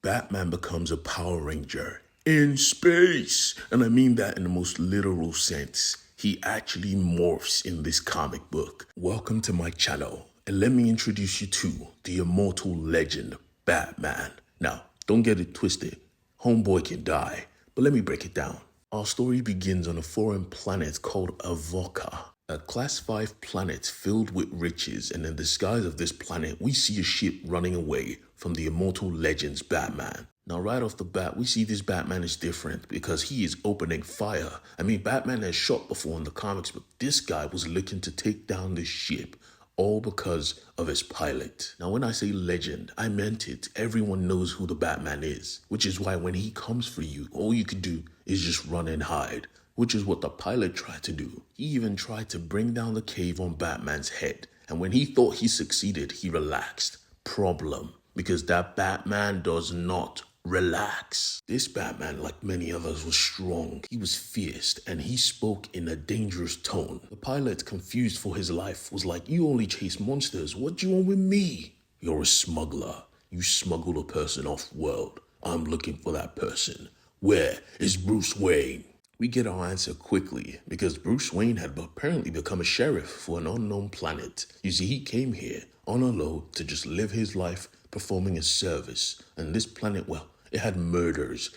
Batman becomes a Power Ranger in space. And I mean that in the most literal sense. He actually morphs in this comic book. Welcome to my channel, and let me introduce you to the Immortal Legend Batman. Now, don't get it twisted. Homeboy can die, but let me break it down. Our story begins on a foreign planet called Avoca, a class 5 planet filled with riches, and in the skies of this planet, we see a ship running away from the Immortal Legends Batman. Now, right off the bat, we see this Batman is different because he is opening fire. I mean, Batman has shot before in the comics, but this guy was looking to take down this ship, all because of his pilot. Now, when I say legend, I meant it. Everyone knows who the Batman is, which is why when he comes for you, all you could do is just run and hide, which is what the pilot tried to do. He even tried to bring down the cave on Batman's head, and when he thought he succeeded, he relaxed. Problem, because that Batman does not relax. This Batman, like many others, was strong. He was fierce, and he spoke in a dangerous tone. The pilot, confused for his life, was like, "You only chase monsters. What do you want with me? You're a smuggler. You smuggle a person off world. I'm looking for that person. Where is Bruce Wayne?" We get our answer quickly because Bruce Wayne had apparently become a sheriff for an unknown planet. You see, he came here on a low to just live his life performing a service. And this planet, well, it had murders.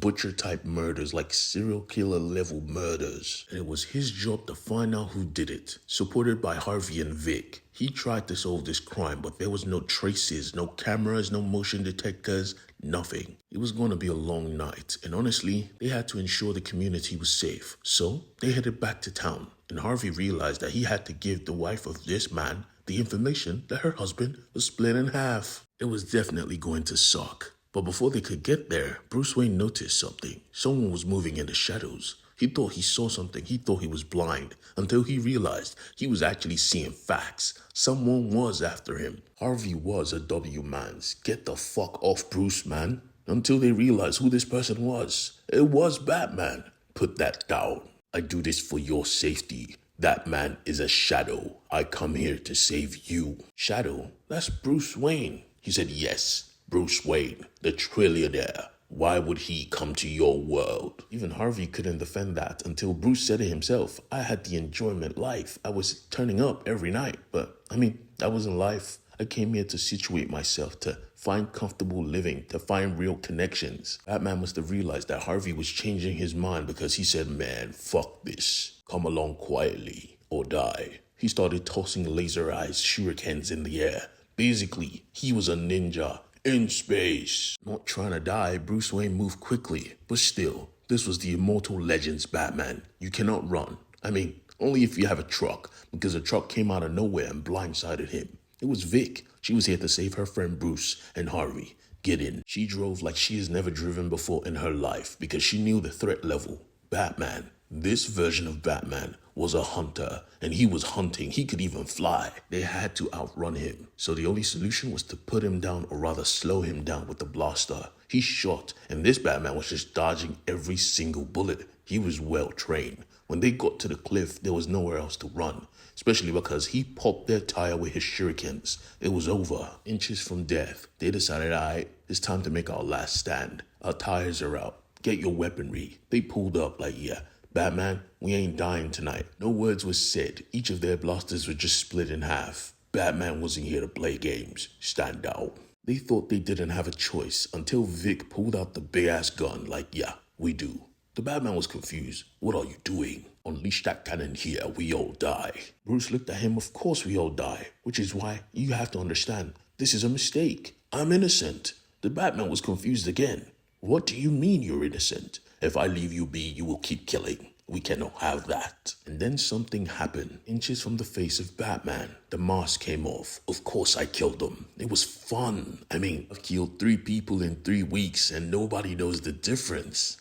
Butcher type murders, like serial killer level murders. And it was his job to find out who did it. Supported by Harvey and Vic. He tried to solve this crime, but there was no traces, no cameras, no motion detectors, nothing. It was going to be a long night, and honestly, they had to ensure the community was safe. So, they headed back to town, and Harvey realized that he had to give the wife of this man the information that her husband was split in half. It was definitely going to suck. But before they could get there, Bruce Wayne noticed something. Someone was moving in the shadows. He thought he saw something. He thought he was blind until he realized he was actually seeing facts. Someone was after him. Harvey was a W man's. Get the fuck off, Bruce, man. Until they realized who this person was. It was Batman. Put that down. I do this for your safety. That man is a shadow. I come here to save you. Shadow? That's Bruce Wayne. He said, yes, Bruce Wayne, the trillionaire. Why would he come to your world? Even Harvey couldn't defend that until Bruce said it himself. I had the enjoyment life. I was turning up every night. But, that wasn't life. I came here to situate myself, to find comfortable living, to find real connections. Batman must have realized that Harvey was changing his mind because he said, man, fuck this. Come along quietly or die. He started tossing laser-eyed shurikens in the air. Basically, he was a ninja in space. Not trying to die, Bruce Wayne moved quickly. But still, this was the Immortal Legends Batman. You cannot run. Only if you have a truck, because a truck came out of nowhere and blindsided him. It was Vic. She was here to save her friend Bruce and Harvey. Get in. She drove like she has never driven before in her life because she knew the threat level. Batman. This version of Batman was a hunter, and he was hunting. He could even fly. They had to outrun him. So the only solution was to put him down, or rather slow him down with the blaster. He shot, and this Batman was just dodging every single bullet. He was well trained. When they got to the cliff, there was nowhere else to run, especially because he popped their tire with his shurikens. It was over, inches from death. They decided, all right, it's time to make our last stand. Our tires are out. Get your weaponry. They pulled up like, yeah, Batman, we ain't dying tonight. No words were said. Each of their blasters were just split in half. Batman wasn't here to play games. Stand out. They thought they didn't have a choice until Vic pulled out the big-ass gun like, yeah, we do. The Batman was confused. What are you doing? Unleash that cannon here, we all die. Bruce looked at him, of course we all die. Which is why you have to understand, this is a mistake. I'm innocent. The Batman was confused again. What do you mean you're innocent? If I leave you be, you will keep killing. We cannot have that. And then something happened. Inches from the face of Batman, the mask came off. Of course I killed them. It was fun. I've killed 3 people in 3 weeks and nobody knows the difference.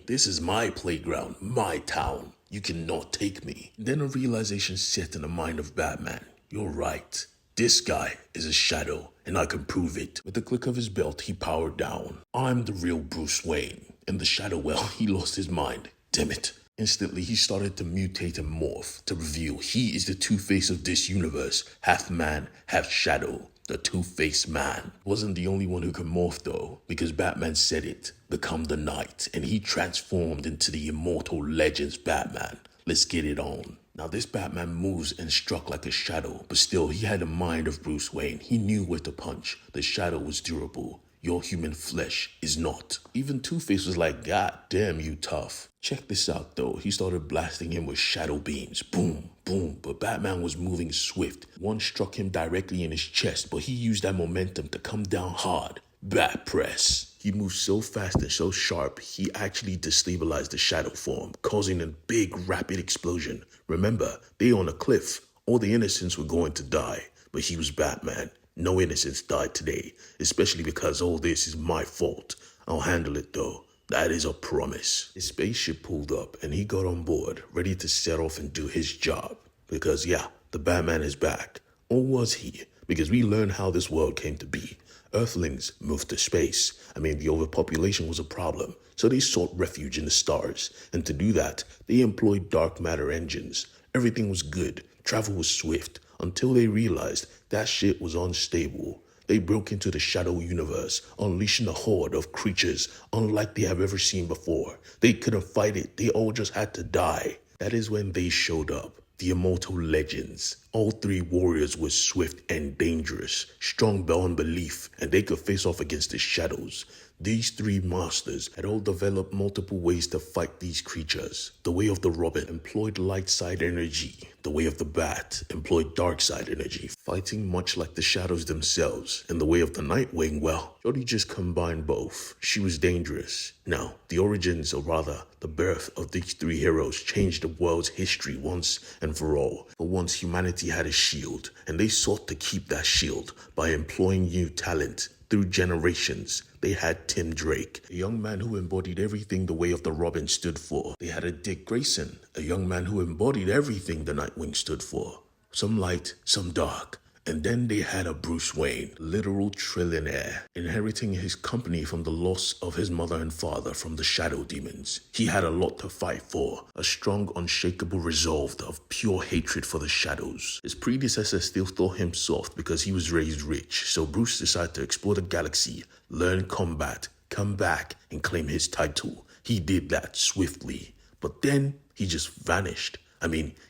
This is my playground, my town. You cannot take me. Then a realization set in the mind of Batman. You're right. This guy is a shadow, and I can prove it. With the click of his belt, he powered down. I'm the real Bruce Wayne. In the shadow, well, he lost his mind. Damn it. Instantly, he started to mutate and morph to reveal he is the Two-Face of this universe, half man, half shadow. The Two-Faced Man. Wasn't the only one who could morph though, because Batman said it, become the Knight, and he transformed into the Immortal Legends Batman. Let's get it on. Now this Batman moves and struck like a shadow, but still he had the mind of Bruce Wayne. He knew where to punch. The shadow was durable. Your human flesh is not. Even Two-Face was like, God damn, you tough. Check this out though. He started blasting him with shadow beams. Boom, boom. But Batman was moving swift. One struck him directly in his chest, but he used that momentum to come down hard. Bat press. He moved so fast and so sharp, he actually destabilized the shadow form, causing a big rapid explosion. Remember, they on a cliff. All the innocents were going to die, but he was Batman. No innocents died today, especially because all this is my fault. I'll handle it though. That is a promise. His spaceship pulled up and he got on board, ready to set off and do his job. Because yeah, the Batman is back. Or was he? Because we learned how this world came to be. Earthlings moved to space. The overpopulation was a problem, so they sought refuge in the stars. And to do that, they employed dark matter engines. Everything was good. Travel was swift. Until they realized that shit was unstable. They broke into the shadow universe, unleashing a horde of creatures unlike they have ever seen before. They couldn't fight it. They all just had to die. That is when they showed up. The Immortal Legends. All three warriors were swift and dangerous, strong beyond belief, and they could face off against the shadows. These three masters had all developed multiple ways to fight these creatures. The way of the Robin employed light side energy. The way of the Bat employed dark side energy, fighting much like the shadows themselves. And the way of the Nightwing, well, Jodie just combined both. She was dangerous. Now, the origins, or rather, the birth of these three heroes changed the world's history once and for all. For once, humanity had a shield, and they sought to keep that shield by employing new talent. Through generations, they had Tim Drake, a young man who embodied everything the way of the Robin stood for. They had a Dick Grayson, a young man who embodied everything the Nightwing stood for. Some light, some dark. And then they had a Bruce Wayne, literal trillionaire, inheriting his company from the loss of his mother and father from the shadow demons. He had a lot to fight for, a strong, unshakable resolve of pure hatred for the shadows. His predecessor still thought him soft because he was raised rich, so Bruce decided to explore the galaxy, learn combat, come back, and claim his title. He did that swiftly, but then he just vanished.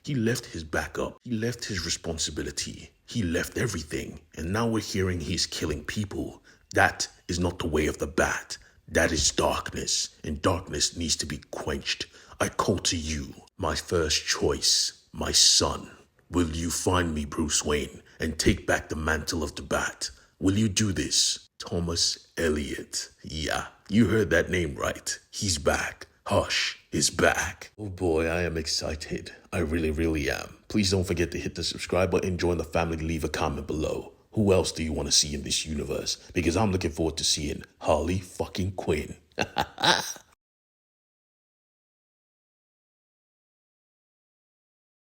He left his backup, he left his responsibility. He left everything, and now we're hearing he's killing people. That is not the way of the Bat. That is darkness, and darkness needs to be quenched. I call to you, my first choice, my son. Will you find me, Bruce Wayne, and take back the mantle of the Bat? Will you do this? Thomas Elliot. Yeah, you heard that name right. He's back. Hush is back. Oh boy, I am excited. I really am. Please don't forget to hit the subscribe button, join the family, leave a comment below. Who else do you want to see in this universe? Because I'm looking forward to seeing Harley fucking Quinn.